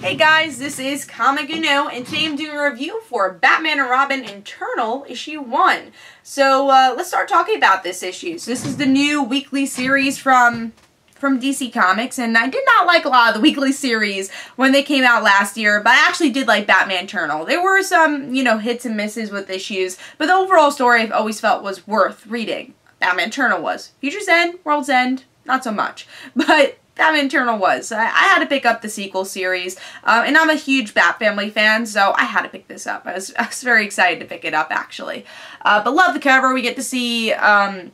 Hey guys, this is Comic Uno, and today I'm doing a review for Batman and Robin Eternal issue 1. So let's start talking about this issue. So this is the new weekly series from DC Comics, and I did not like a lot of the weekly series when they came out last year, but I actually did like Batman Eternal. There were some, hits and misses with issues, but the overall story I've always felt was worth reading. Batman Eternal was. Future's End, World's End, not so much. But Batman Eternal was. I had to pick up the sequel series, and I'm a huge Bat Family fan, so I had to pick this up. I was very excited to pick it up, actually. But love the cover. We get to see, the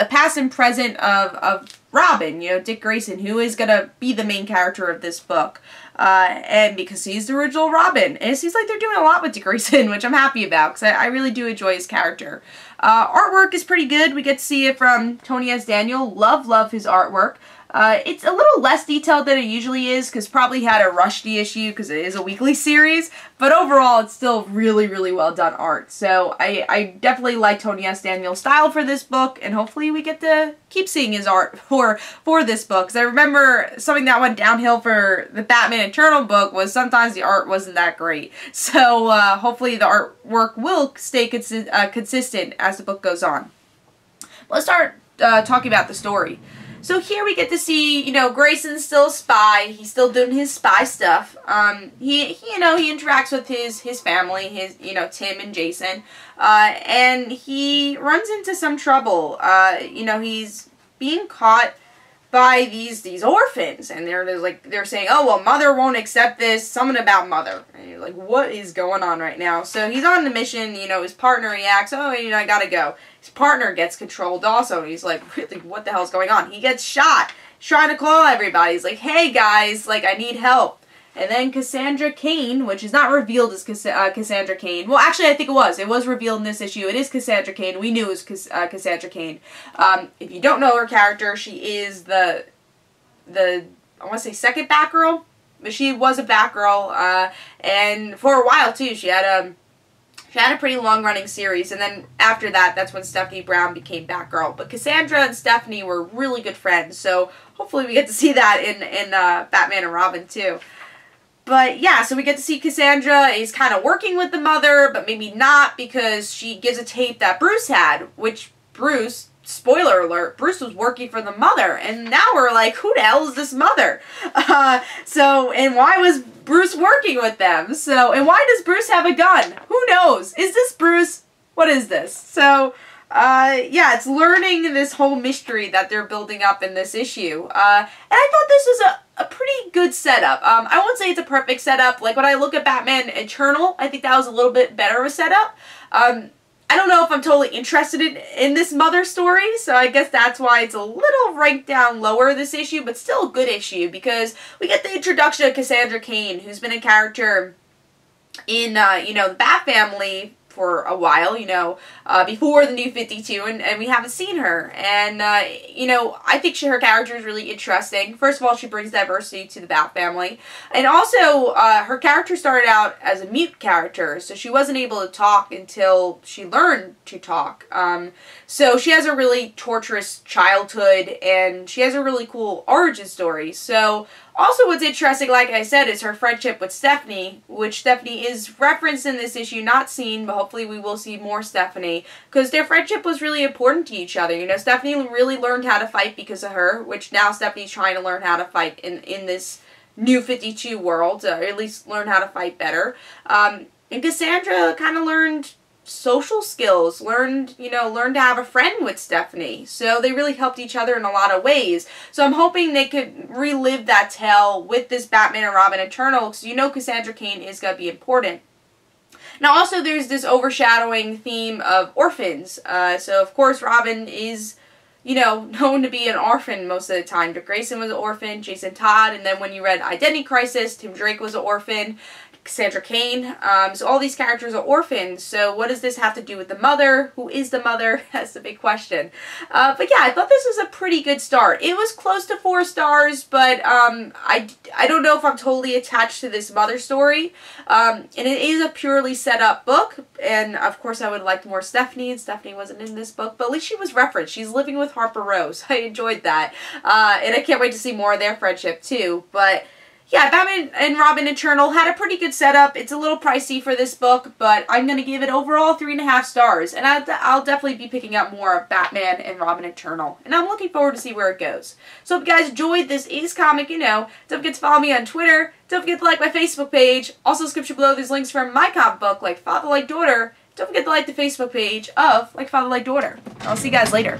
past and present of Robin, Dick Grayson, who is going to be the main character of this book. And because he's the original Robin. And it seems like they're doing a lot with Dick Grayson, which I'm happy about, because I really do enjoy his character. Artwork is pretty good. We get to see it from Tony S. Daniel. Love his artwork. It's a little less detailed than it usually is, because probably had a rushed issue, because it is a weekly series. But overall, it's still really well done art. So I definitely like Tony S. Daniel's style for this book, and hopefully we get to keep seeing his art for this book. Because I remember something that went downhill for the Batman Eternal book was sometimes the art wasn't that great. So hopefully the artwork will stay consistent as the book goes on. Let's start talking about the story. So here we get to see, Grayson's still a spy. He's still doing his spy stuff. He interacts with his family, Tim and Jason, and he runs into some trouble. He's being caught by these orphans, and they're saying, oh, well, Mother won't accept this, something about Mother. And you're like, what is going on right now? So he's on the mission, his partner reacts, oh, I gotta go. His partner gets controlled also, and he's like, really, what the hell's going on? He gets shot. He's trying to call everybody. He's like, hey guys, I need help. And then Cassandra Cain, which is not revealed as Cassandra Cain. Well, actually, I think it was. It was revealed in this issue. It is Cassandra Cain. We knew it was Cassandra Cain. If you don't know her character, she is the I want to say second Batgirl. But she was a Batgirl. And for a while, too, she had a pretty long-running series. And then after that, that's when Stephanie Brown became Batgirl. But Cassandra and Stephanie were really good friends. So hopefully we get to see that in Batman and Robin, too. But yeah, so we get to see Cassandra is kind of working with the Mother, but maybe not, because she gives a tape that Bruce had, which Bruce, spoiler alert, Bruce was working for the Mother, and now we're like, who the hell is this Mother? And why was Bruce working with them? And why does Bruce have a gun? Who knows? Is this Bruce? What is this? So, yeah, it's learning this whole mystery that they're building up in this issue. And I thought this was a pretty good setup. I won't say it's a perfect setup. Like, when I look at Batman Eternal, I think that was a little bit better of a setup. I don't know if I'm totally interested in this Mother story, so I guess that's why it's a little ranked down lower, this issue, but still a good issue, because we get the introduction of Cassandra Cain, who's been a character in, the Bat Family for a while, before the New 52, and we haven't seen her. And, I think her character is really interesting. First of all, she brings diversity to the Bat Family. And also, her character started out as a mute character, so she wasn't able to talk until she learned to talk. So she has a really torturous childhood, and she has a really cool origin story. So also what's interesting, like I said, is her friendship with Stephanie, which Stephanie is referenced in this issue, not seen, but hopefully we will see more Stephanie, because their friendship was really important to each other. Stephanie really learned how to fight because of her, which now Stephanie's trying to learn how to fight in this New 52 world, or at least learn how to fight better. And Cassandra kind of learned social skills, learned to have a friend with Stephanie. So they really helped each other in a lot of ways. So I'm hoping they could relive that tale with this Batman and Robin Eternal, because Cassandra Cain is going to be important. Now also there's this overshadowing theme of orphans. So of course Robin is, known to be an orphan most of the time. Dick Grayson was an orphan, Jason Todd, and then when you read Identity Crisis, Tim Drake was an orphan. Cassandra Cain. So all these characters are orphans. So what does this have to do with the Mother? Who is the Mother? That's the big question. But yeah, I thought this was a pretty good start. It was close to 4 stars, but I don't know if I'm totally attached to this Mother story. And it is a purely set up book. And of course I would have liked more Stephanie, and Stephanie wasn't in this book, but at least she was referenced. She's living with Harper Rose. I enjoyed that. And I can't wait to see more of their friendship too. But yeah, Batman and Robin Eternal had a pretty good setup. It's a little pricey for this book, but I'm going to give it overall 3.5 stars. And I'll definitely be picking up more of Batman and Robin Eternal. And I'm looking forward to see where it goes. So if you guys enjoyed this Ace comic, don't forget to follow me on Twitter. Don't forget to like my Facebook page. Also, description below, there's links from my comic book, Like Father Like Daughter. Don't forget to like the Facebook page of Like Father Like Daughter. I'll see you guys later.